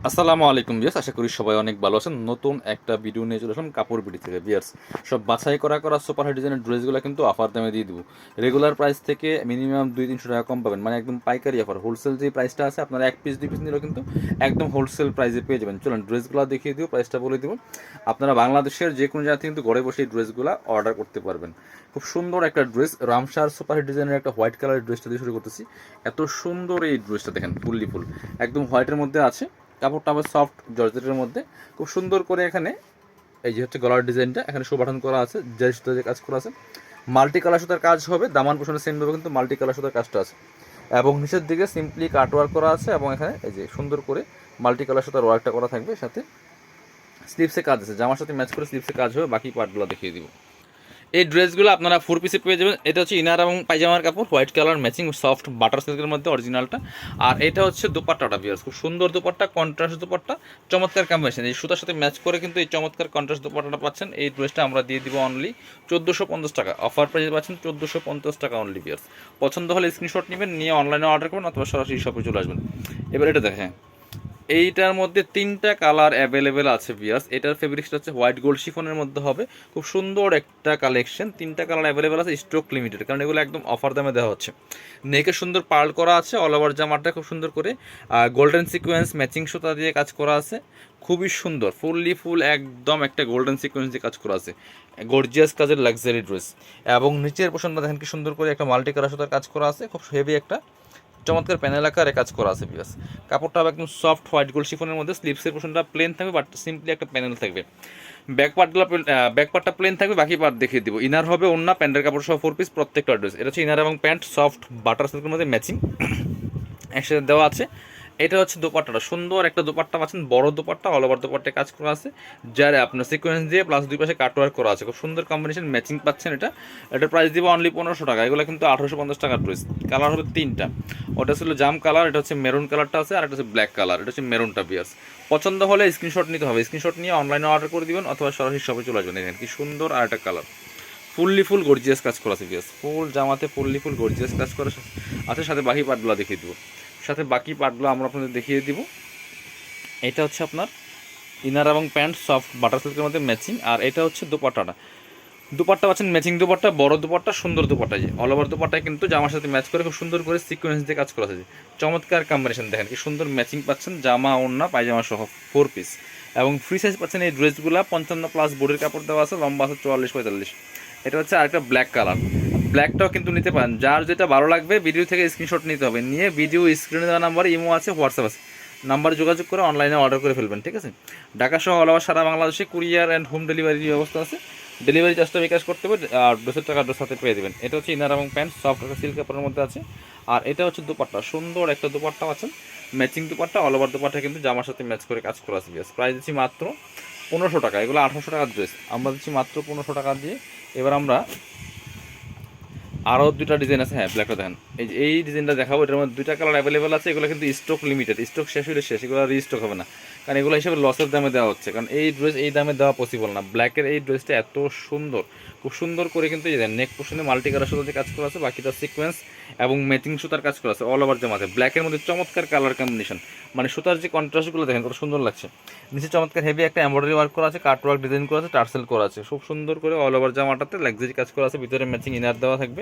আসসালামু আলাইকুম বিয়ার্স, আশা করি সবাই অনেক ভালো আছেন। নতুন একটা ভিডিও নিয়ে চলে আসলাম কাপড় বিডি থেকে বিয়ার্স। সব বাছাই করা সুপার হাই ডিজাইনের ড্রেসগুলো কিন্তু অফার দামে দিয়ে দেবো। রেগুলার প্রাইস থেকে মিনিমাম 200-300 টাকা কম পাবেন, মানে একদম পাইকারি অফার। হোলসেল যে প্রাইসটা আছে আপনারা এক পিস দুই পিস নিলেও কিন্তু একদম হোলসেল প্রাইসে পেয়ে যাবেন। চলুন ড্রেসগুলো দেখিয়ে দিব, প্রাইসটা বলে দিব। আপনারা বাংলাদেশের যে কোনো জায়গা থেকে কিন্তু ঘরে বসে এই ড্রেসগুলো অর্ডার করতে পারবেন। খুব সুন্দর একটা ড্রেস, রামসার সুপার হিট ডিজাইনের একটা হোয়াইট কালারের ড্রেসটা দিয়ে শুরু করতেছি। এত সুন্দর এই ড্রেসটা দেখেন, ফুললি ফুল একদম হোয়াইটের মধ্যে আছে। কাপড়টা আবার সফট জর্জেটের মধ্যে, খুব সুন্দর করে এখানে এই যে হচ্ছে গলার ডিজাইনটা এখানে শোভাটন করা আছে, যে সুতার যে কাজ করা আছে মাল্টি কালার সুতার কাজ হবে। দামান পোষণে সেমভাবে কিন্তু মাল্টি কালার সুতার কাজটা আছে এবং নিচের দিকে সিম্পলি কাট ওয়ার্ক করা আছে এবং এখানে এই যে সুন্দর করে মাল্টি কালার সুতার ওয়ার্কটা করা থাকবে। সাথে স্লিপসে কাজ আছে, জামার সাথে ম্যাচ করে স্লিপসে কাজ হবে। বাকি পার্টগুলো দেখিয়ে দিব। এই ড্রেসগুলো আপনারা 4 পিসে পেয়ে যাবেন। এটা হচ্ছে ইনার এবং পায়জামার কাপড়, white colour matching soft butter সিল্কের মধ্যে অরিজিনালটা। আর এটা হচ্ছে দোপাট্টাটা বিয়ার্স, খুব সুন্দর দোপাট্টা, কন্ট্রাস্ট দোপাট্টা, চমৎকার কম্বিনেশন। এই সুতার সাথে ম্যাচ করে কিন্তু এই চমৎকার কন্ট্রাস্ট দোপাট্টাটা পাচ্ছেন। এই ড্রেসটা আমরা দিয়ে দিব অনলি 1450 টাকা। অফার প্রাইসে পাচ্ছেন 1450 টাকা অনলি বিয়ার্স। পছন্দ হলে স্ক্রিনশট নেবেন, নিয়ে অনলাইনে অর্ডার করবেন অথবা সরাসরি শপে চলে আসবেন। এবার এটা দেখেন, এইটার মধ্যে 3টা কালার অ্যাভেলেবেল আছে বিয়ার্স। এটার ফেব্রিক্সটা হচ্ছে হোয়াইট গোল্ড শিফনের মধ্যে হবে। খুব সুন্দর একটা কালেকশন, 3টা কালার অ্যাভেলেবেল আছে, স্টক লিমিটেড, কারণ এগুলো একদম অফার দামে দেওয়া হচ্ছে। নেকে সুন্দর পার্ল করা আছে, অল ওভার জামাটা খুব সুন্দর করে গোল্ডেন সিকোয়েন্স ম্যাচিং সুতা দিয়ে কাজ করা আছে। খুবই সুন্দর, ফুললি ফুল একদম একটা গোল্ডেন সিকোয়েন্স দিয়ে কাজ করা আছে। গর্জিয়াস কাজের লাক্সারি ড্রেস এবং নিচের পোশনটা দেখেন কি সুন্দর করে একটা মাল্টি কালার সুতার কাজ করা আছে। খুব হেভি একটা চমৎকার প্যানেল আকারে কাজ করা আছে বিকজ কাপড়টা একদম সফট হোয়াইট গোল্ড শিফনের মধ্যে। স্লিপসের পোর্শনটা প্লেন থাকবে, বাট সিম্পলি একটা প্যানেল থাকবে। ব্যাকপার্টটা প্লেন থাকবে, বাকি পার্ট দেখিয়ে দিব। ইনার হবে ওন্না, প্যান্টের কাপড় সহ 4 পিস প্রত্যেকটা ড্রেস। এটা হচ্ছে ইনার এবং প্যান্ট সফট বাটার সিল্কের মধ্যে ম্যাচিং একসাথে দেওয়া আছে। এটা হচ্ছে দোপাট্টাটা, সুন্দর একটা দোপাট্টা পাচ্ছেন, বড় দোপাট্টা, অল ওভার দোপাট্টায় কাজ করা আছে, যার আপনার সিকোয়েন্স দিয়ে প্লাস দুই পাশে কাটওয়ার্ক করা আছে। খুব সুন্দর কম্বিনেশন ম্যাচিং পাচ্ছেন। এটার প্রাইস দিব অনলি 1500 টাকা। এগুলো কিন্তু 1850 টাকার ড্রেস। কালার হবে 3টা, ওটা ছিল জাম কালার, এটা হচ্ছে মেরুন কালারটা আছে, আর এটা হচ্ছে ব্ল্যাক কালার, এটা হচ্ছে মেরুনটা বিয়ার্স। পছন্দ হলে স্ক্রিনশট নিতে হবে, স্ক্রিনশট নিয়ে অনলাইনে অর্ডার করে দিবেন অথবা সরাসরি শপে চলে আসবেন। দেখেন কি সুন্দর আর একটা কালার, ফুললি ফুল গর্জিয়াস কাজ করা আছে বিয়ার্স। ফুল জামাতে ফুললি ফুল গর্জিয়াস কাজ করা আছে। সাথে বাকি পার্টগুলো দেখিয়ে দিব, বাকি পার্টগুলো আমরা আপনাদের দেখিয়ে দিব। এটা হচ্ছে আপনার ইনার এবং প্যান্ট সফট বাটার সিল্কের মধ্যে ম্যাচিং। আর এটা হচ্ছে দোপাট্টাটা, দুপাট্টা পাচ্ছেন ম্যাচিং দুপাট্টা, বড় দুপাট্টা, সুন্দর দুপাট্টা। যে অল ওভার দুপাট্টায় কিন্তু জামার সাথে ম্যাচ করে খুব সুন্দর করে সিকোয়েন্স দিয়ে কাজ করা আছে। চমৎকার কম্বিনেশন, দেখেন কি সুন্দর ম্যাচিং পাচ্ছেন, জামা ওড়না পায়জামা সহ 4 পিস। এবং ফ্রি সাইজ পাচ্ছেন এই ড্রেসগুলো 55+ বডির কাপড় দেওয়া আছে, লম্বা আছে 44-45। এটা হচ্ছে আরেকটা ব্ল্যাক কালার, ব্ল্যাকটাও কিন্তু নিতে পারেন। যার যেটা ভালো লাগবে ভিডিও থেকে স্ক্রিনশট নিতে হবে, নিয়ে ভিডিও স্ক্রিনে দেওয়া নাম্বার ইমো আছে, হোয়াটসঅ্যাপ আছে, নাম্বার যোগাযোগ করে অনলাইনে অর্ডার করে ফেলবেন। ঠিক আছে, ঢাকা সহ অল ওভার সারা বাংলাদেশে কুরিয়ার অ্যান্ড হোম ডেলিভারির ব্যবস্থা আছে। ডেলিভারি চার্জটা বিকাশ করতে হবে, আর 200 টাকা ড্রেস সাথে পেয়ে দেবেন। এটা হচ্ছে ইনার এবং প্যান্ট সফট একটা সিল্ক কাপড়ের মধ্যে আছে। আর এটা হচ্ছে দুপাট্টা, সুন্দর একটা দুপাট্টা আছেন, matching dupatta, all over dupatta কিন্তু জামার সাথে ম্যাচ করে কাজ করা আছে। প্রাইস দিচ্ছি মাত্র 1500 টাকা। এগুলো 1800 টাকার ড্রেস, আমরা দিচ্ছি মাত্র 1500 টাকা দিয়ে। এবার আমরা আরও 2টা ডিজাইন আছে। হ্যাঁ, ব্ল্যাকটা দেখেন, এই ডিজাইনটা দেখাবো। এটার মধ্যে 2টা কালার অ্যাভেলেবেল আছে। এগুলো কিন্তু স্টক লিমিটেড, স্টক শেষ হলে শেষ, এগুলো রিস্টক হবে না, কারণ এগুলো হিসেবে লসের দামে দেওয়া হচ্ছে, কারণ এই ড্রেস এই দামে দেওয়া পসিবল না। ব্ল্যাকের এই ড্রেসটা এত সুন্দর, খুব সুন্দর করে কিন্তু এই নেক পোর্শনে মাল্টি কালার সুতাতে কাজ করা আছে, বাকিটা সিকোয়েন্স এবং ম্যাচিং সুতার কাজ করা আছে অল ওভার জামাতে। ব্ল্যাকের মধ্যে চমৎকার কালার কম্বিনেশন, মানে সুতার যে কন্ট্রাস্টগুলো দেখেন কত সুন্দর লাগছে। নিচে চমৎকার হেভি একটা এমব্রয়ডারি ওয়ার্ক করা আছে, কাট ওয়ার্ক ডিজাইন করা আছে, টার্সেল করা আছে, খুব সুন্দর করে অল ওভার জামাটাতে লাক্সারি কাজ করা আছে। ভিতরে ম্যাচিং ইনার দেওয়া থাকবে,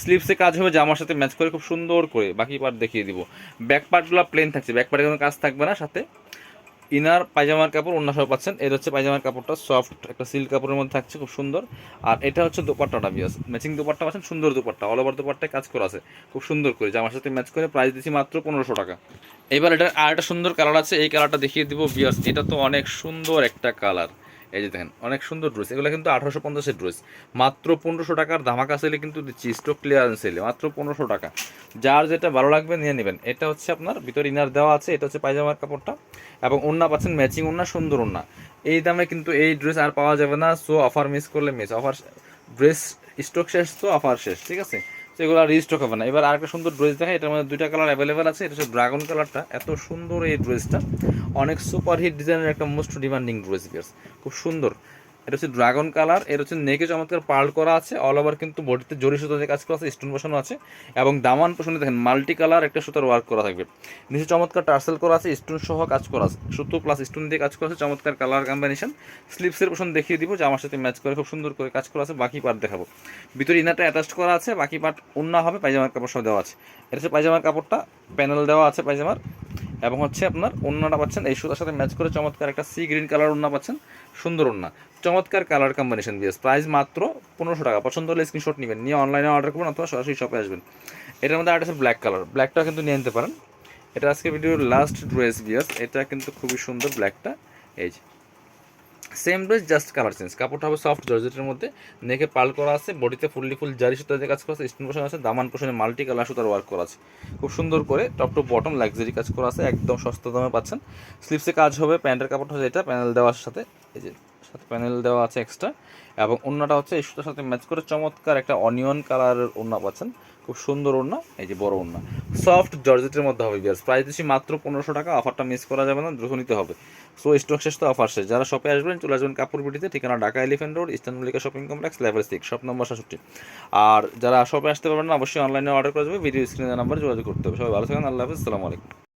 স্লিপসে কাজ হবে জামার সাথে ম্যাচ করে খুব সুন্দর করে। বাকি পার্ট দেখিয়ে দিব। ব্যাক পার্টগুলো প্লেন থাকছে, ব্যাক পার্টে কোনো কাজ থাকবে না। সাথে ইনার পায়জামার কাপড় অন্য সব পাচ্ছেন। এটা হচ্ছে পায়জামার কাপড়টা সফট একটা সিল্ক কাপড়ের মধ্যে থাকছে, খুব সুন্দর। আর এটা হচ্ছে দোপাট্টাটা বিয়াস, ম্যাচিং দোপাট্টা পাচ্ছেন, সুন্দর দোপাট্টা, অল ওভার দোপাট্টায় কাজ করা আছে খুব সুন্দর করে জামার সাথে ম্যাচ করে। প্রাইস দিচ্ছি মাত্র 1500 টাকা। এবার এটার আর একটা সুন্দর কালার আছে, এই কালারটা দেখিয়ে দিব বিয়াস। এটা তো অনেক সুন্দর একটা কালার, এই যে দেখেন অনেক সুন্দর ড্রেস। এগুলো কিন্তু 1850-এর ড্রেস, মাত্র 1500 টাকার ধামাকা সেলে কিন্তু দিচ্ছি, স্টক ক্লিয়ারেন্স সেলে মাত্র 1500 টাকা। যার যেটা ভালো লাগবে নিয়ে নেবেন। এটা হচ্ছে আপনার ভিতর ইনার দেওয়া আছে, এটা হচ্ছে পায়জামার কাপড়টা এবং ওড়না পাচ্ছেন ম্যাচিং ওড়না, সুন্দর ওড়না। এই দামে কিন্তু এই ড্রেস আর পাওয়া যাবে না। সো অফার মিস করলে মিস, অফার ড্রেস স্টক শেষ তো অফার শেষ। ঠিক আছে, তো এগুলো রিস্টক হবে না। এবার আরেকটা সুন্দর ড্রেস দেখা, এটার মধ্যে 2টা কালার অ্যাভেলেবেল আছে। এটা হচ্ছে ড্রাগন কালারটা, এত সুন্দর এই ড্রেসটা, অনেক সুপার হিট ডিজাইনের একটা মোস্ট ডিমান্ডিং ড্রেস বিয়ার্স, খুব সুন্দর। এটা হচ্ছে ড্রাগন কালার, এর হচ্ছে নেকে চমৎকার পার্ল করা আছে, অল ওভার কিন্তু বডিতে জরি সুতো দিয়ে কাজ করা আছে, স্টোন বসানো আছে, এবং দামান পোষণে দেখেন মাল্টি কালার একটা সুতার ওয়ার্ক করা থাকবে। নিচে চমৎকার টার্সেল করা আছে, স্টোন সহ কাজ করা আছে, সুতো প্লাস স্টোন দিয়ে কাজ করা আছে, চমৎকার কালার কম্বিনেশন। স্লিপসের পোষণ দেখিয়ে দিব যে আমার সাথে ম্যাচ করে খুব সুন্দর করে কাজ করা আছে। বাকি পার্ট দেখাবো, ভিতরে ইনারটা অ্যাটাচ করা আছে, বাকি পার্ট ওন্না হবে, পায়জামার কাপড় সহ দেওয়া আছে। এটা হচ্ছে পায়জামার কাপড়টা, প্যানেল দেওয়া আছে পায়জামার, এবং হচ্ছে আপনার ওন্নাটা পাচ্ছেন এই সুতার সাথে ম্যাচ করে চমৎকার একটা সি গ্রিন কালার ওন্না পাচ্ছেন, সুন্দর ওন্না, চমৎকার কালার কম্বিনেশন দিয়ে। প্রাইস মাত্র 1500 টাকা। পছন্দ হলে স্ক্রিনশট নেবেন, নিয়ে অনলাইনে অর্ডার করবেন অথবা সরাসরি শপে আসবেন। এটার মধ্যে আরেকটা আছে ব্ল্যাক কালার, ব্ল্যাকটা কিন্তু নিয়ে নিতে পারেন। এটা আজকে ভিডিওর লাস্ট ড্রেস ভিউয়ার্স, এটা কিন্তু খুবই সুন্দর ব্ল্যাকটা, এই যে same dress just colour change. কাপড়টা হবে সফট জর্জেটের মধ্যে, নেকে পাল করা আছে, বডিতে ফুল জারি সুতা দিয়ে কাজ করা আছে, স্টোন পোষণ আছে, দামান পোষণে মাল্টি কালার সুতার ওয়ার্ক করা আছে, খুব সুন্দর করে টপ টু বটম লাক্সারি কাজ করা আছে, একদম সস্তা দামে পাচ্ছেন। স্লিপসে কাজ হবে, প্যান্টের কাপড়টা হচ্ছে এটা প্যানেল দেওয়ার সাথে, এই যে সাথে প্যানেল দেওয়া আছে এক্সট্রা, এবং ওড়নাটা হচ্ছে এই সুতার সাথে ম্যাচ করে চমৎকার একটা অনিয়ন কালারের ওড়না পাচ্ছেন, খুব সুন্দর ওড়না, এই যে বড় ওড়না, সফট জর্জেটের মধ্যে হবে বিয়ার্স। প্রাইস দিচ্ছি মাত্র 1500 টাকা। অফারটা মিস করা যাবে না, দ্রুত নিতে হবে। সো স্টক শেষ তো অফার শেষ। যারা শপে আসবেন চলে আসবেন কাপড় বিটিতে, ঠিকানা Dhaka elephant road, eastern Mallika shopping complex, level 6, shop number 67। আর যারা শপে আসতে পারবেন না অবশ্যই অনলাইনে অর্ডার করে যাবে, ভিডিও স্ক্রিনে নাম্বার যোগাযোগ করতে হবে। সবাই ভালো থাকেন, আল্লাহ হাফিজ, আসসালামু আলাইকুম।